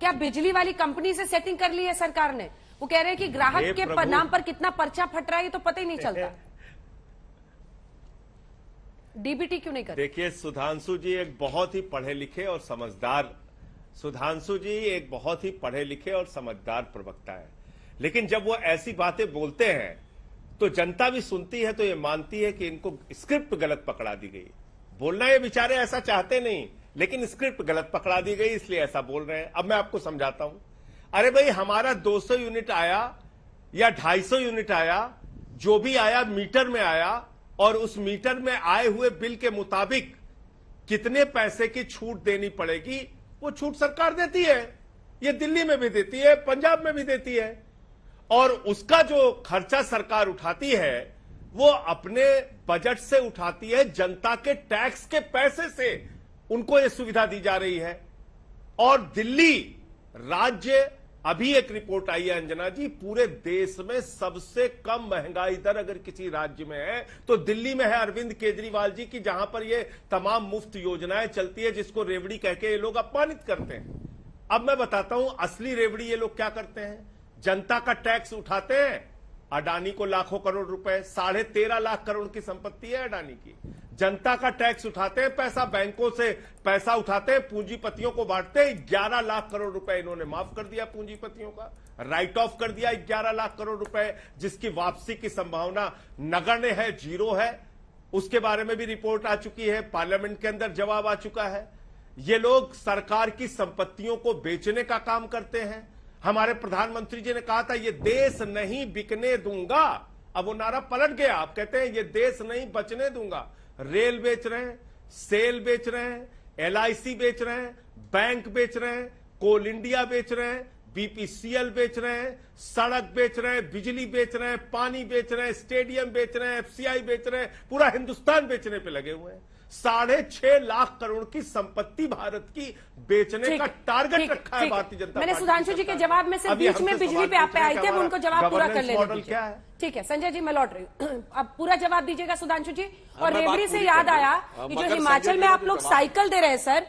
क्या बिजली वाली कंपनी से सेटिंग कर ली है सरकार ने? वो कह रहे हैं कि ग्राहक के नाम पर कितना पर्चा फट रहा है ये तो पता ही नहीं चलता। डीबीटी क्यों नहीं करते? देखिए सुधांशु जी एक बहुत ही पढ़े लिखे और समझदार प्रवक्ता है, लेकिन जब वो ऐसी बातें बोलते हैं तो जनता भी सुनती है तो ये मानती है कि इनको स्क्रिप्ट गलत पकड़ा दी गई। बोलना ये बेचारे ऐसा चाहते नहीं, लेकिन स्क्रिप्ट गलत पकड़ा दी गई इसलिए ऐसा बोल रहे हैं। अब मैं आपको समझाता हूं। अरे भाई हमारा 200 यूनिट आया या 250 यूनिट आया, जो भी आया मीटर में आया, और उस मीटर में आए हुए बिल के मुताबिक कितने पैसे की छूट देनी पड़ेगी वो छूट सरकार देती है। ये दिल्ली में भी देती है, पंजाब में भी देती है, और उसका जो खर्चा सरकार उठाती है वो अपने बजट से उठाती है, जनता के टैक्स के पैसे से उनको ये सुविधा दी जा रही है। और दिल्ली राज्य, अभी एक रिपोर्ट आई है अंजना जी, पूरे देश में सबसे कम महंगाई दर अगर किसी राज्य में है तो दिल्ली में है, अरविंद केजरीवाल जी की, जहां पर ये तमाम मुफ्त योजनाएं चलती है जिसको रेवड़ी कह के ये लोग अपमानित करते हैं। अब मैं बताता हूं असली रेवड़ी ये लोग क्या करते हैं। जनता का टैक्स उठाते हैं, अडानी को लाखों करोड़ रुपए, 13.5 लाख करोड़ की संपत्ति है अडानी की। जनता का टैक्स उठाते हैं, पैसा बैंकों से पैसा उठाते हैं, पूंजीपतियों को बांटते हैं। 11 लाख करोड़ रुपए इन्होंने माफ कर दिया पूंजीपतियों का, राइट ऑफ कर दिया 11 लाख करोड़ रुपए, जिसकी वापसी की संभावना नगण्य है, 0 है। उसके बारे में भी रिपोर्ट आ चुकी है, पार्लियामेंट के अंदर जवाब आ चुका है। ये लोग सरकार की संपत्तियों को बेचने का काम करते हैं। हमारे प्रधानमंत्री जी ने कहा था ये देश नहीं बिकने दूंगा, अब वो नारा पलट गया। आप कहते हैं ये देश नहीं बचने दूंगा। रेल बेच रहे हैं, सेल बेच रहे हैं, एलआईसी बेच रहे हैं, बैंक बेच रहे हैं, कोल इंडिया बेच रहे हैं, बीपीसीएल बेच रहे हैं, सड़क बेच रहे हैं, बिजली बेच रहे हैं, पानी बेच रहे हैं, स्टेडियम बेच रहे हैं, एफसीआई बेच रहे हैं, पूरा हिंदुस्तान बेचने पे लगे हुए हैं। 6.5 लाख करोड़ की संपत्ति भारत की बेचने का टारगेट रखा है भारतीय जनता पार्टी। मैंने सुधांशु जी के जवाब में से बीच में बिजली पे आप पे आए थे, उनको जवाब पूरा कर लेने दीजिए। क्या है? ठीक है संजय जी, मैं लौट रही हूँ, अब पूरा जवाब दीजिएगा सुधांशु जी। और रेवड़ी से याद आया कि जो हिमाचल में आप लोग साइकिल दे रहे हैं सर,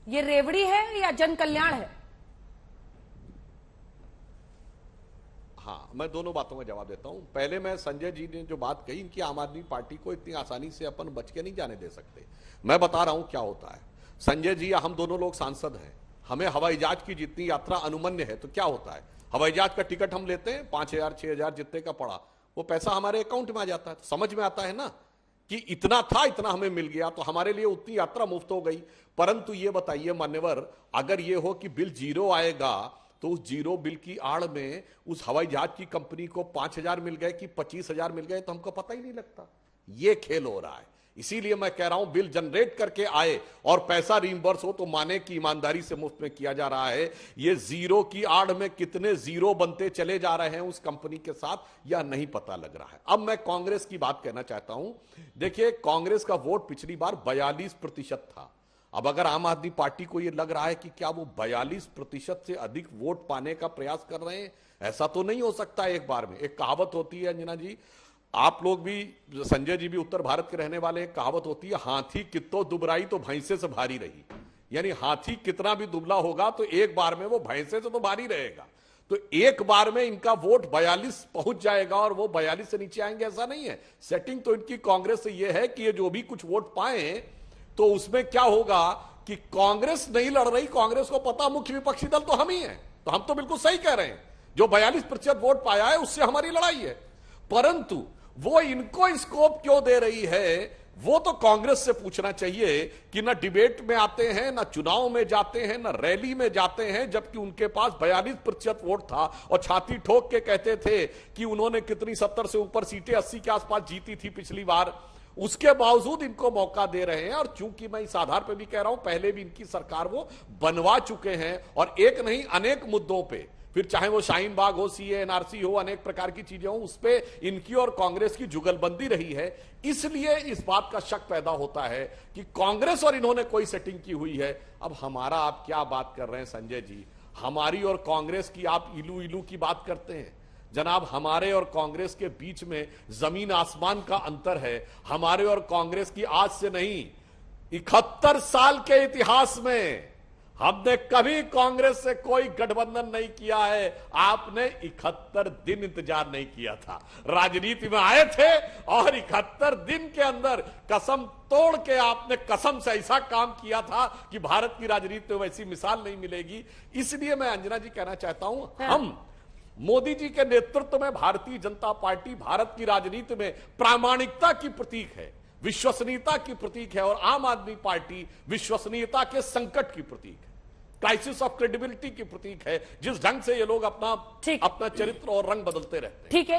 ये रेवड़ी है या जन कल्याण है? हाँ, मैं दोनों बातों का जवाब देता हूं। पहले मैं संजय जी ने जो बात कही, इनकी आम आदमी पार्टी को इतनी आसानी से अपन बच के नहीं जाने दे सकते। मैं बता रहा हूं क्या होता है। संजय जी या हम दोनों लोग सांसद हैं, हमें हवाई जहाज की जितनी यात्रा अनुमन्य है, तो क्या होता है, हवाई जहाज का टिकट हम लेते हैं 5,000 6,000 जितने का पड़ा, वो पैसा हमारे अकाउंट में आ जाता है। तो समझ में आता है ना कि इतना था, इतना हमें मिल गया, तो हमारे लिए उतनी यात्रा मुफ्त हो गई। परंतु ये बताइए मान्यवर, अगर ये हो कि बिल 0 आएगा तो उस 0 बिल की आड़ में उस हवाई जहाज की कंपनी को 5,000 मिल गए कि 25,000 मिल गए, तो हमको पता ही नहीं लगता। ये खेल हो रहा है। इसीलिए मैं कह रहा हूं बिल जनरेट करके आए और पैसा रिइंबर्स हो तो माने कि ईमानदारी से मुफ्त में किया जा रहा है। ये 0 की आड़ में कितने 0 बनते चले जा रहे हैं उस कंपनी के साथ, यह नहीं पता लग रहा है। अब मैं कांग्रेस की बात कहना चाहता हूं। देखिए, कांग्रेस का वोट पिछली बार 42% था। अब अगर आम आदमी पार्टी को यह लग रहा है कि क्या वो 42% से अधिक वोट पाने का प्रयास कर रहे हैं, ऐसा तो नहीं हो सकता एक बार में। एक कहावत होती है अंजना जी, आप लोग भी, संजय जी भी उत्तर भारत के रहने वाले, एक कहावत होती है, हाथी कितो दुबराई तो भैंसे से भारी रही। यानी हाथी कितना भी दुबला होगा तो एक बार में वो भैंसे से तो भारी रहेगा। तो एक बार में इनका वोट 42 पहुंच जाएगा और वो 42 से नीचे आएंगे, ऐसा नहीं है। सेटिंग तो इनकी कांग्रेस से यह है कि ये जो भी कुछ वोट पाए तो उसमें क्या होगा कि कांग्रेस नहीं लड़ रही, कांग्रेस को पता मुख्य विपक्षी दल तो हम ही हैं, तो हम तो बिल्कुल सही कह रहे हैं। जो 42% वोट पाया है उससे हमारी लड़ाई है। परंतु वो इनको स्कोप क्यों दे रही है, वो तो कांग्रेस से पूछना चाहिए कि ना डिबेट में आते हैं, ना चुनाव में जाते हैं, ना रैली में जाते हैं, जबकि उनके पास 42% वोट था और छाती ठोक के कहते थे कि उन्होंने कितनी 70 से ऊपर सीटें 80 के आसपास जीती थी पिछली बार। उसके बावजूद इनको मौका दे रहे हैं। और चूंकि मैं इस आधार पर भी कह रहा हूं, पहले भी इनकी सरकार वो बनवा चुके हैं और एक नहीं अनेक मुद्दों पे, फिर चाहे वो शाहीन बाग हो, सीए एनआरसी हो, अनेक प्रकार की चीजें हो, उस पे इनकी और कांग्रेस की जुगलबंदी रही है। इसलिए इस बात का शक पैदा होता है कि कांग्रेस और इन्होंने कोई सेटिंग की हुई है। अब हमारा आप क्या बात कर रहे हैं संजय जी, हमारी और कांग्रेस की आप इलू इलू की बात करते हैं। जनाब, हमारे और कांग्रेस के बीच में जमीन आसमान का अंतर है। हमारे और कांग्रेस की आज से नहीं, 71 साल के इतिहास में हमने कभी कांग्रेस से कोई गठबंधन नहीं किया है। आपने 71 दिन इंतजार नहीं किया था, राजनीति में आए थे और 71 दिन के अंदर कसम तोड़ के आपने कसम से ऐसा काम किया था कि भारत की राजनीति में वैसी मिसाल नहीं मिलेगी। इसलिए मैं अंजना जी कहना चाहता हूं, हम मोदी जी के नेतृत्व में भारतीय जनता पार्टी भारत की राजनीति में प्रामाणिकता की प्रतीक है, विश्वसनीयता की प्रतीक है, और आम आदमी पार्टी विश्वसनीयता के संकट की प्रतीक है, क्राइसिस ऑफ क्रेडिबिलिटी की प्रतीक है। जिस ढंग से ये लोग अपना चरित्र और रंग बदलते रहते हैं। ठीक है।